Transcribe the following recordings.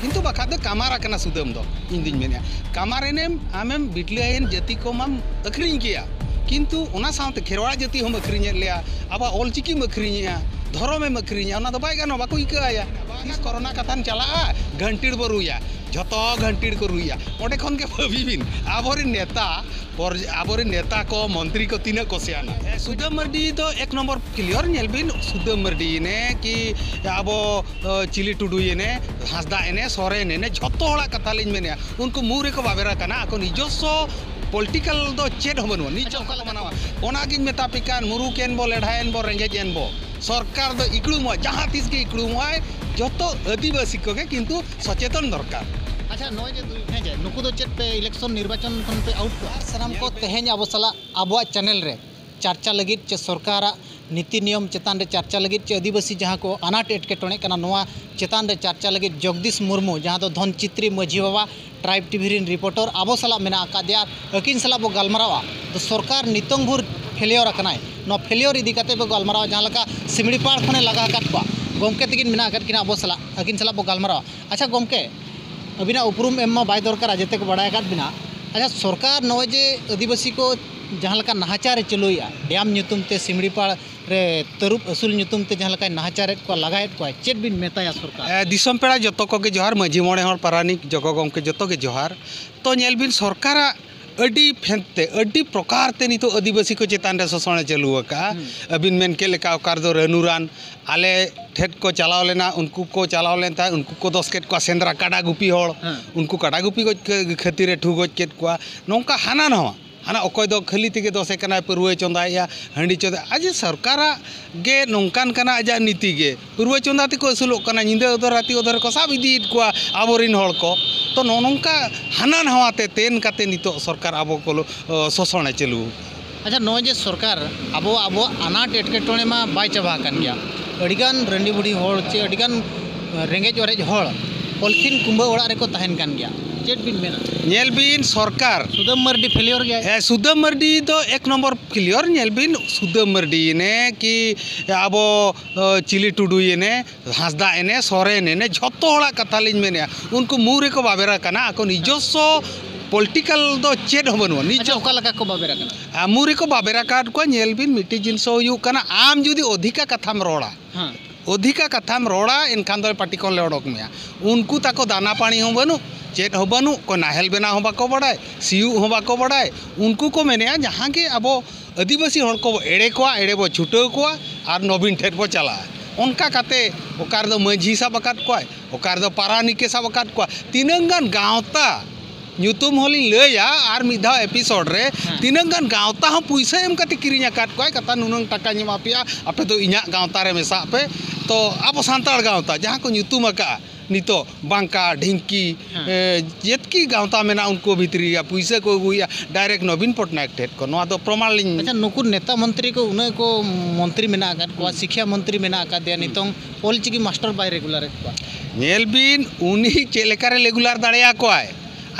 किंतु बखा दो कामारा कना सुदम दो इंदिन मेने कामारेनेम आमेम बिटलियान जाति को माम अखरिंग किया किंतु ओना साउंड खेरवाड़ा जाति हम अखरिंग लिया अब ऑलचिकी में अखरिंग धर्म में अखरिंग ओना दो बाय गानो बाको इकाया कोरोना कथान चला घंटीड़ बरुया जतो घंटीड़ को रुया ओडे खन के भाबीबिन आबोरे नेता और आबोरे नेता को मंत्री को तीन को सियाना सुदम मर्डी तो एक नंबर क्लियर नेलबिन सुदम मर्डी ने कि आबो चिली टुडू ने हासदा ने सोरेन ने जतो हड़ा कथा लिन मेने उनको मुरे को बाबेरा कना को निजस्व पॉलिटिकल दो चेड होबनो निजो कला मनावा ओना गिन मेता पिकान मुरु केन बो लेढायन बो रेंगेजेन बो सरकार दो इकड़ुमो जहां तीस के इकड़ुमो जतो आदिवासी को के किंतु सचेतन दरकार अच्छा नय जे हे जे नुकु दो चेट पे इलेक्शन निर्वाचन खन पे आउट को साराम को तेहेन अब साला आबो चैनल रे चर्चा लगित चे सरकार नीति नियम चेतान रे चर्चा लगित चे आदिवासी जहां को अनाट एटकेटोणे कना नोआ चेतान रे चर्चा लगित जगदीश मुर्मू जहां दो धन चित्री माझी बाबा ट्राइब टीवी रिन रिपोर्टर आबो साला मेना आकादिया अकिन साला बो गलमरावा तो सरकार नितंग भुर फेलियर अकनाय नो फेलियर इदी कते बो गलमरावा जहां लका सिमड़ीपाड़ खने लगा काट पा गमके तकिन मेना काट किना आबो साला अकिन साला बो गलमरावा अच्छा गमके अबिना उपरुम एम बाय दरकार जेते को बड़ाय काट बिना अच्छा सरकार नय जे आदिवासी को जहाँ लका नाहाचार चलुया डैम नुतुम ते सिमड़ीपाड़ रे तरुप असुल नुतुम ते जहाँ लका नाहाचार को लगायत को चेट बिन मेताया सरकार दिसम पेड़ा जतो को के जोहार माझी मोड़े हर पारानिक जगो गमके जतो के जोहार तो नेल बिन सरकार अडी फेंते अडी प्रकार ते नितो आदिवासी को चेतान रे शोषण चलुका अबिन मेन के लेका ओकार दो रनुरान आले ठेट को चलाव लेना उनको को चलाव लेन था उनको को दस केट को सेंद्रा काडा गुपी होड़ उनको काडा गुपी को खातिर ठू गज केट को नौका हाना नवा हाना अकय दो खाली तेगे दसे कना परुवे चंदाया हंडी चंदा आज सरकार गे नौकान कना आजा नीति गे परुवे चंदा ते को असुलो कना निंदा उधर राती उधर को सब इदी को आबोरिन होड़ को तो नौका हाना नवाते तेन काते नितो सरकार आबो को शोषण चलू अच्छा नय जे सरकार आबो आबो अनाट एटकेटोणे मा बाय चाबा कान गया अडिगान रंडी बुढ़ी होड़ चे अडिगान रेंगेज ओरेज होड़ पॉलिथिन कुंभा ओड़ा रे को तहन कान गया चेट बिन मेना नेल बिन सरकार सुदम मर्डी फेलियर गया सुदम मर्डी तो एक नंबर क्लियर नेल बिन सुदम मर्डी ने कि आबो चिली टुडू ने हासदा ने सोरेन ने जतो हड़ा कथा लिन मेने उनको मुरे को बाबेरा कना को निजस्व पॉलिटिकल दो चेड होबनो निजो ओका लका को बाबेरा कना मुरे को बाबेरा काट को नेल बिन मिट्टी जिनसो हुयु कना आम जुदी अधिका कथाम रोड़ा हां अधिका कथाम रोड़ा इनखान दो पार्टी को ले ओडक में उनको ताको दाना पानी हो बनु चेट हो बनू को नाहेल बना हो बाको बड़ाय सियु हो बाको बड़ाय उनको को मेने जहाँ के अब आदिवासी हड़ को एड़े बो छुटाव को और नवीन ठेर बो चला उनका काते ओकार दो माझी सब अकात को ओकार दो पारानिके सब अकात को तीनंगान गावता ᱧᱩᱛᱩᱢ ᱦᱚᱞᱤᱧ ᱞᱟᱹᱭᱟ ᱟᱨ ᱢᱤᱫ ᱫᱷᱟᱣ ᱮᱯᱤᱥᱳᱰ ᱨᱮ ᱛᱤᱱᱟᱹᱜ ᱜᱟᱱ ᱜᱟᱶᱛᱟ ᱦᱚᱸ ᱯᱩᱭᱥᱟᱹ ᱮᱢ ᱠᱟᱛᱮ ᱠᱤᱨᱤᱧ ᱟᱠᱟᱫ ᱠᱚᱣᱟᱭ ᱠᱟᱛᱷᱟ ᱱᱩᱱᱟᱹᱝ ᱴᱟᱠᱟᱧ ᱮᱢᱟ ᱯᱮᱭᱟ ᱟᱯᱮ ᱫᱚ ᱤᱧᱟᱹᱜ ᱜᱟᱶᱛᱟ ᱨᱮ ᱢᱮᱥᱟᱜ ᱯᱮ ᱛᱚ ᱟᱵᱚ ᱥᱟᱱᱛᱟᱲ ᱜᱟᱶᱛᱟ ᱡᱟᱦᱟᱸ ᱠᱚ ᱧᱩᱛᱩᱢ ᱟᱠᱟᱜᱼᱟ नितो बांका ढिंकी जेतकी गाँवता में उनको भीतरी पैसा को अगुया डायरेक्ट नवीन पटनायक ठेठ को नवा दो प्रमाण लिंग अच्छा नुकु नेता मंत्री को उन्हें को मंत्री में ना को शिक्षा मंत्री में ना दिया नितों ऑलचिकी मास्टर बाय रेगुलर को नेल बिन उन्हीं चेलेकारे रेगुलर दाड़िया को आए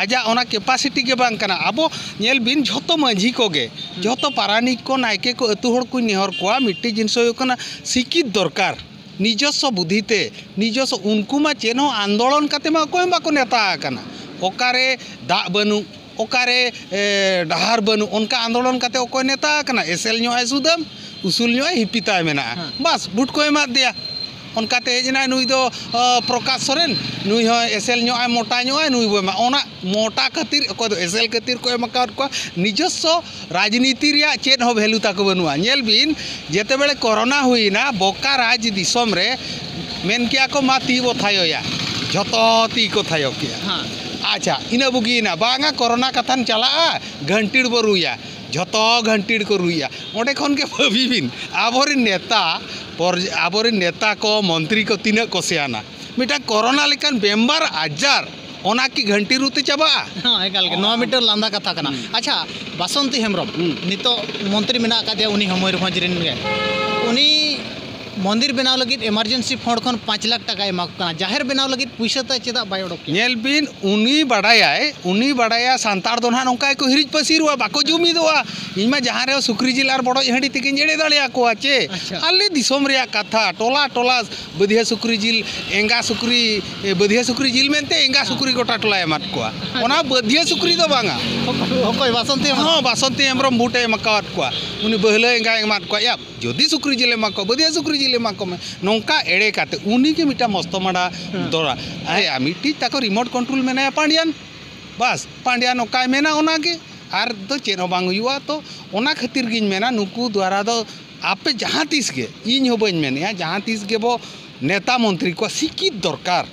आजा ओना कैपेसिटी के बांग कना अबो नेल बिन झोतो माझी को गे झोतो पारानिक को नायके को अतु हड़ को नेहर को मिट्टी जिनस कना शिक्षित दरकार निजस्व बुद्धिते निजस्व उनको मा चेनो आंदोलन काते मा कोई बाको नेता आकना ओकारे दा बनू ओकारे डहार बनू उनका आंदोलन काते कोई नेता आकना एसएल नो सुदम उसूल नो हिपिता मेना बस बुट को एमा दिया उनका तेजना नुई दो प्रकाश सोरेन नुई हो एसएल नो मोटा नो नुई बमा ओना मोटा खातिर को एसएल खातिर को एमकाट को निजस्व राजनीति रिया चेत हो वैल्यू ताको बनुआ नेल बिन जेते बेले कोरोना हुईना बोका राज दिसम रे मेन किया को मा ती बो थायोया जतो ती को थायो किया अच्छा इना बुगीना बांगा कोरोना कथान चला घंटीड़ बरुया जतो घंटीड़ को रुया ओडे खन के भाबीबिन आबोरे नेता पर आबोरे नेता को मंत्री को तीन को सियाना मिटा कोरोना लेकिन बेम्बार आजार ओना की घंटी रुते चाबा हां एकाल के 9 मीटर लांदा कथा कना अच्छा बासंती हेमरम नितो मंत्री मेना का दिया उनी हमर भजरिन गे उनी मंदिर बनाव लगित इमरजेंसी फंड खन 5 लाख टाका एमाक कना जाहिर बनाव लगित पैसा ता चेदा बाय ओडक नेल बिन उनी बड़ाया सांतार दो ना नौका को हिरिज पसीरुआ बाको जुमिदोआ इनमा जहाँ रे सुक्री जिल और बड़ो हंडी तक जेड़े दाड़िया को आचे आले दिसोम रे कथा टोला टोला बधिया सुक्री जिल एंगा सुक्री बधिया सुक्री जिल मेनते एंगा सुक्री गोटा टोला एमात कोआ ओना बधिया सुक्री दो बांगा ओकोय बासंती हाँ बासंती एमरम बूटे एमाकावत कोआ उनी बहला एंगा एमात कोआ या जदि सुक्री जिल एमाको बधिया सुक्री जिल एमाको में नौका एड़े काते उनी के मिटा मस्तो माड़ा दौड़ा आया मिट्टी ताको रिमोट कंट्रोल मेना पांडियान बस पांडियान ओका मेना ओना के आर तो चेन बांग हुआ तो ओना खातिर गिन मेना नुकु द्वारा दो आपे जहाँ तीस के इन हो बन मेने जहाँ तीस के वो नेता मंत्री को शिक्षित दरकार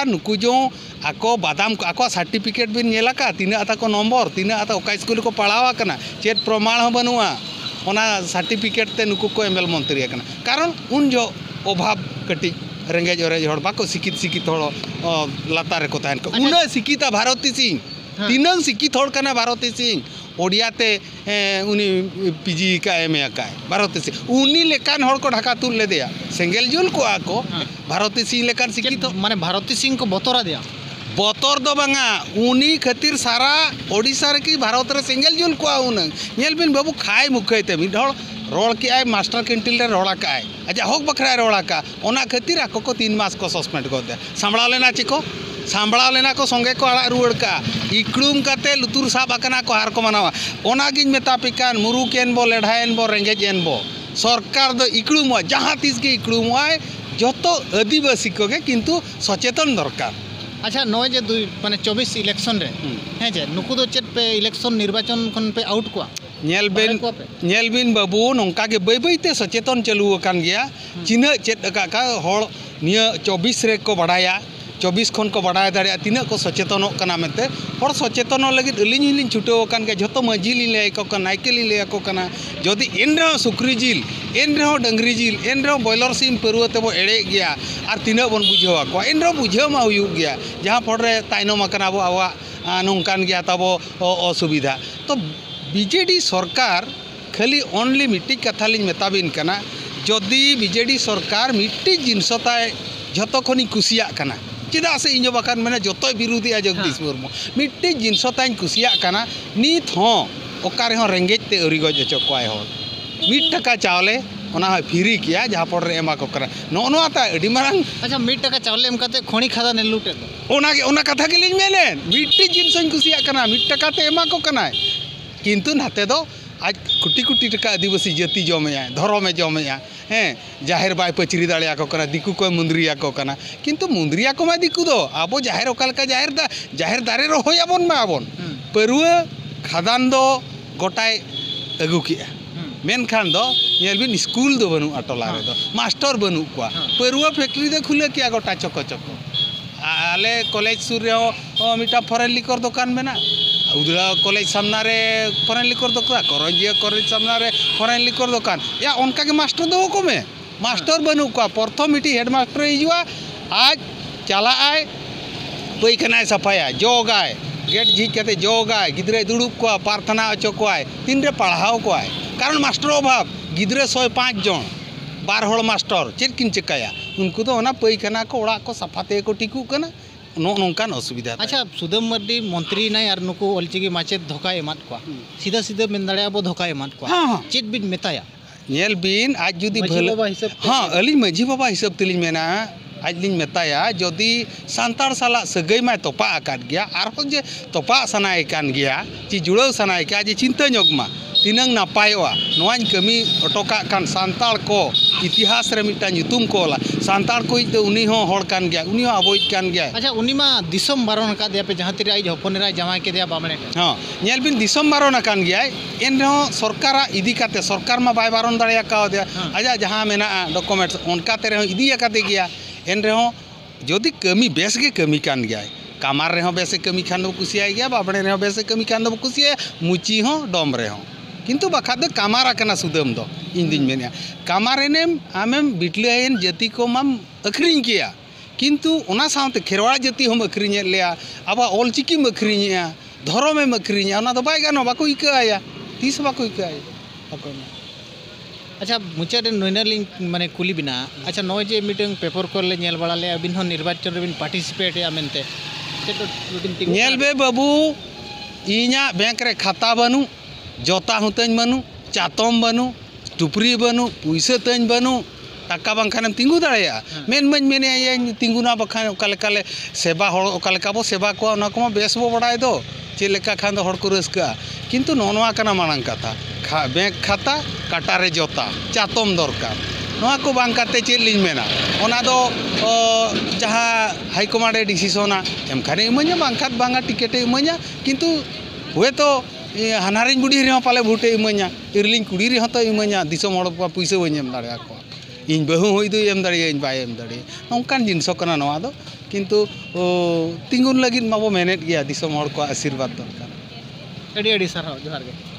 नुकु जो आको बादाम आको सर्टिफिकेट बिन नेला का तीना आता को नंबर तीना आता ओका स्कूल को पढ़ावा कना चेत प्रमाण हो बनुआ ओना सर्टिफिकेट ते नुकु को एमएल मंत्री कना कारण उन जो अभाव कटी रेंगेज ओरेज हड़ बाको शिक्षित हड़ लातार को तहन को उन शिक्षित भारती सिंह तीनंग शिक्षित हड़ कना भारती सिंह ओडियाते उनी पीजी का एमए का भारती सिंह उनी लेकान हड़ को ढाका तुल ले दिया सेंगेल जुल को आको भारती सिंह लेकान शिक्षित माने भारती सिंह को बतरा दिया बतर दो बांगा उनी खातिर सारा ओडिशा रे की भारत रे सेंगेल जुल को उन नेल बिन बाबू खाए मुखैते मिड हड़ रोड़ के आए मास्टर कैंटीन रे रोड़ा का आए अच्छा होक बखरा रोड़ा का ओना खातिर आको को 3 मास को सस्पेंड कर दे सांभळाव लेना को संगे को आड़ा रुआड़ का इकड़ुम काते लुतुर साब आकना को हार को मनावा ओना गिन मेता पिकान मुरुक एन बो लेढ़ाएन बो रेंगेज एन बो सरकार दो इकड़ुम जहाँ तीस के इकड़ुम जतो आदिवासी को के किंतु सचेतन दरकार अच्छा नय जे माने 24 इलेक्शन रे हैं जे नुकु दो चेत पे इलेक्शन निर्वाचन खन पे आउट को नेल बिन बाबू नौका के बै बैते सचेतन चालू अकान गया चिन्ह चेत का हड़ निया 24 रे को बढ़ाया 24 खन को बढ़ाया दाड़े तीना को सचेतनों कना मेते हड़ सचेतनों लगी अलिंग हिलिंग छुटेव अकान गया जतो मजी ली ले को कना नायके ली ले को कना जदि एन रे सुक्री जिल एन रे डंगरी जिल एन रे बॉयलर सिम पेरुते बो एड़े गया और तीना बन बुझेवा को एन रे बुझेव मा हुई गया जहाँ फड़ रे ताइनम अकाना बो आवा नौकान गया तबो असुविधा तो बीजेडी सरकार खाली ओनली मिट्टी कथा लिंग मेताबिन कना जदि बीजेडी सरकार मिट्टी जिनस ताय जतो खनि कुसिया कना चेदा से इन बाकान मैंने जतो विरोधी जगदीश मुर्मू मिट्टी जिनस ताय कुसिया कना नित हों ओकारे हों रेंगेज ते अरी गज अचो कोय हो 1 टका चावले ओना फ्री किया जहाँ पड़ रे एमा को करा नो ता अडी मारंग अच्छा 1 टका चावले एम काते खोणी खादा ने लूटे ओना कथा के लिंग मेने मिट्टी जिनस कुसिया कना 1 टका ते एमा को कना किंतु नाते दो आज कुटी टका आदिवासी जाति जमे धर्मे जमे हैं जाहिर बाय पचरी दाड़िया को कना दिकु को मुंद्रिया को कना किंतु मुंद्रिया को मा दिकु दो आबो जाहिर ओकालका जाहिर दारे रोहय आबोन मा आबोन परुआ खादान दो गोटाय अगु किया मेनखान दो नेल बिन स्कूल दो बनु टोला रे दो मास्टर बनु को परुआ फैक्ट्री दे खुले किया गोटा चको आले कॉलेज सुर रे मिटा फॉरेन लिकर दुकान मेना उदरा कॉलेज सामना रे फॉरेन लिकर दुकान करंजिया कॉलेज सामना रे फॉरेन लिकर दुकान या उनका के मास्टर दो को में मास्टर बनू को प्रथम मिटी हेड मास्टर हिजुआ आज चला आए पैखाना सफाया जोगाय गेट झीज करते जोगाय गिद्रे दुड़ुब को प्रार्थना अचो को तीन रे पढ़ाओ को कारण मास्टर अभाव गिद्रे 105 जन 12 हड़ मास्टर चेक किन चिकाया उनको तो ना पैखाना को ओड़ा को सफाते को टिकू कना नौकान असुविधा अच्छा सुदम मर्डी मंत्री नाय और नुकु अलचिगी माचे धोखा एमात को सीधा मेन दाड़े अब धोखा एमात को चेत बिन मेताया नेल बिन आज जुदी भले हाँ अली माझी बाबा हिसाब तेलिंग मेना आज लिंग मेताया जदि सांतार साला सगई मा तोपा आकाद गया आर जे तोपा सनाय कान गया ची जुड़ाव सनाय का जे चिंता ᱧᱚᱜ मा तीनंग नापायोआ नोवान कमी अटोका कान सांतार को इतिहास रे मिटा ᱧᱩᱛᱩᱢ कोला सांतार को तो उनी हो हड़ कान गया उनी हो अबोज कान गया अच्छा उनी मा दिसम बारोन का दिया पे जहां तिरे आई हपनेरा जमाय के दिया बामने हां नेल बिन दिसम बारोन कान गया एन रे सरकार इदी काते सरकार मा बाय बारोन दाड़िया का दिया आजा जहां मेना डॉक्यूमेंट्स उनका तेरे इदी काते गया एन रे जदि कमी बेस के कमी कान गया कामार रे बेस कमी खान दो कुसिया गया बाबड़े रे बेस कमी खान दो कुसिया मुची हो डोम रे हो किंतु बखा दो कामारा कना सुदम दो इन दिन मेनिया कामारेने आमेम बिटलायन जाति को माम अखरिñ किया किंतु ओना साउते खेरवाड़ा जाति हम अखरिñ लेया अब ऑलचिकी में अखरिñ धर्म में अखरिñ ओना दो बाय गानो बाको इकाया तीस बाको इकाया बाको अच्छा मुचाद नैनाली माने कुली बिना अच्छा नॉय जे मीटिंग पेपर को ले नेल बड़ा ले अबिन हो निर्वाचन रे बिन पार्टिसिपेट या मेनते नेल बे बाबू इना बैंक रे खाता बनू जोता हुतन बनू चातम बनू टुपरी बनू पुइसे तन बनू टाका बांखान तिंगु दाड़िया मेन मन मेने तिंगुना बखान ओकाले सेवा हड़ ओकालेका बो सेवा को ना को बेस बो बड़ाय दो चे लेका खान दो हड़ को रस्का किंतु नोनवा कना मानंग कथा बैंक खाता काटारे जोता चातम दरकार नोआ को बांग काते चे लिंग मेना ओना दो जहाँ हाईकमांडे डिसीजना एम खाने इमanya बांखात बांगा टिकेट इमanya किंतु हुए तो हानारिन बुढ़ी रे पाले भोटे इमanya इरलिंग कुड़ी रे तो इमanya दिसम हड़ पैसे बनी एम दाड़े को इन बहु हुई दो एम दाड़े इन बाय एम दाड़े नौकान जिनसो कना नोआ दो किंतु तिंगुन लगिन माबो मेनेट गया दिसम हड़ को आशीर्वाद दरकार अड़ी अड़ी सर जोहार गे